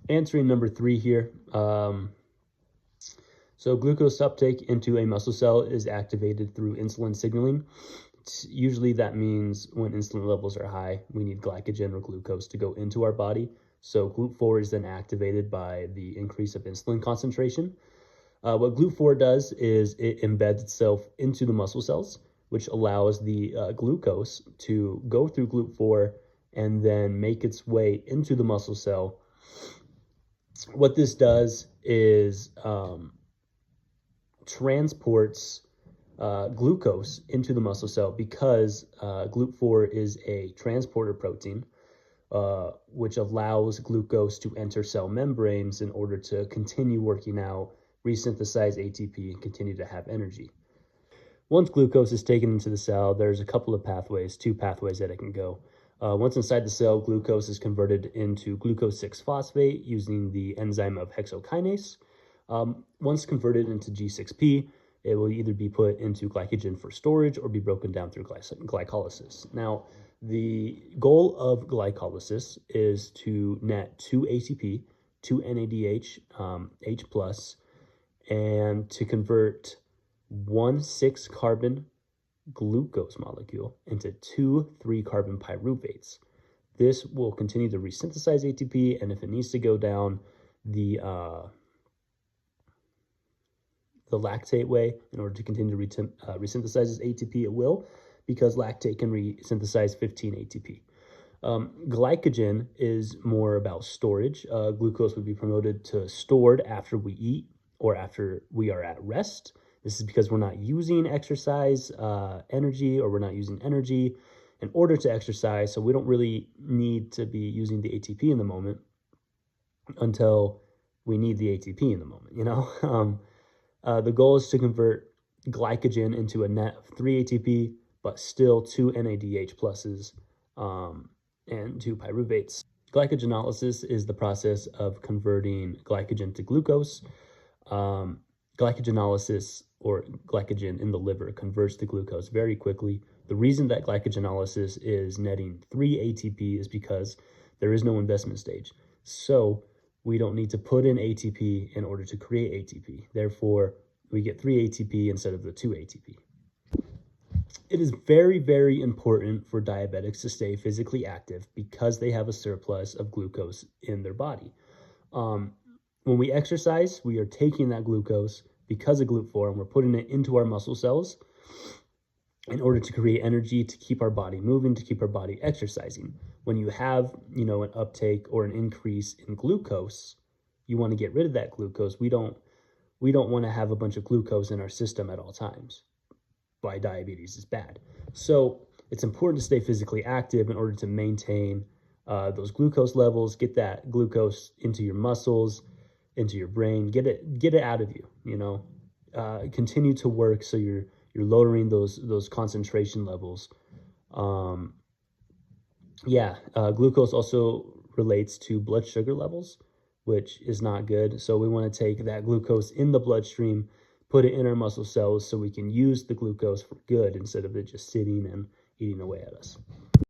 answering number 3 here. So glucose uptake into a muscle cell is activated through insulin signaling. Usually that means when insulin levels are high, we need glycogen or glucose to go into our body. So GLUT4 is then activated by the increase of insulin concentration. What GLUT4 does is it embeds itself into the muscle cells, which allows the glucose to go through GLUT4 and then make its way into the muscle cell. What this does is transports glucose into the muscle cell because GLUT4 is a transporter protein, which allows glucose to enter cell membranes in order to continue working out, resynthesize ATP, and continue to have energy. Once glucose is taken into the cell, there's a couple of pathways, 2 pathways that it can go. Once inside the cell, glucose is converted into glucose 6-phosphate using the enzyme of hexokinase. Once converted into G6P, it will either be put into glycogen for storage or be broken down through glycolysis. Now, the goal of glycolysis is to net 2 ATP, 2 NADH, H+, and to convert 1 6-carbon glucose molecule into 2 3-carbon pyruvates. This will continue to resynthesize ATP, and if it needs to go down the lactate way in order to continue to resynthesize ATP, it will, because lactate can resynthesize 15 ATP. Glycogen is more about storage. Glucose would be promoted to stored after we eat or after we are at rest. This is because we're not using exercise energy, or we're not using energy in order to exercise, so we don't really need to be using the ATP in the moment until we need the ATP in the moment, you know? The goal is to convert glycogen into a net of 3 ATP, but still 2 NADH pluses and 2 pyruvates. Glycogenolysis is the process of converting glycogen to glucose. Glycogenolysis, or glycogen in the liver, converts to glucose very quickly. The reason that glycogenolysis is netting 3 ATP is because there is no investment stage. So we don't need to put in ATP in order to create ATP. Therefore, we get 3 ATP instead of the 2 ATP. It is very, very important for diabetics to stay physically active because they have a surplus of glucose in their body. When we exercise, we are taking that glucose because of GLUT4, and we're putting it into our muscle cells in order to create energy, to keep our body moving, to keep our body exercising. When you have, an uptake or an increase in glucose, you want to get rid of that glucose. We don't want to have a bunch of glucose in our system at all times. Why diabetes is bad. So it's important to stay physically active in order to maintain those glucose levels, get that glucose into your muscles, into your brain, get it out of you, continue to work so you're lowering those concentration levels. Glucose also relates to blood sugar levels, which is not good. So we want to take that glucose in the bloodstream, put it in our muscle cells so we can use the glucose for good instead of it just sitting and eating away at us.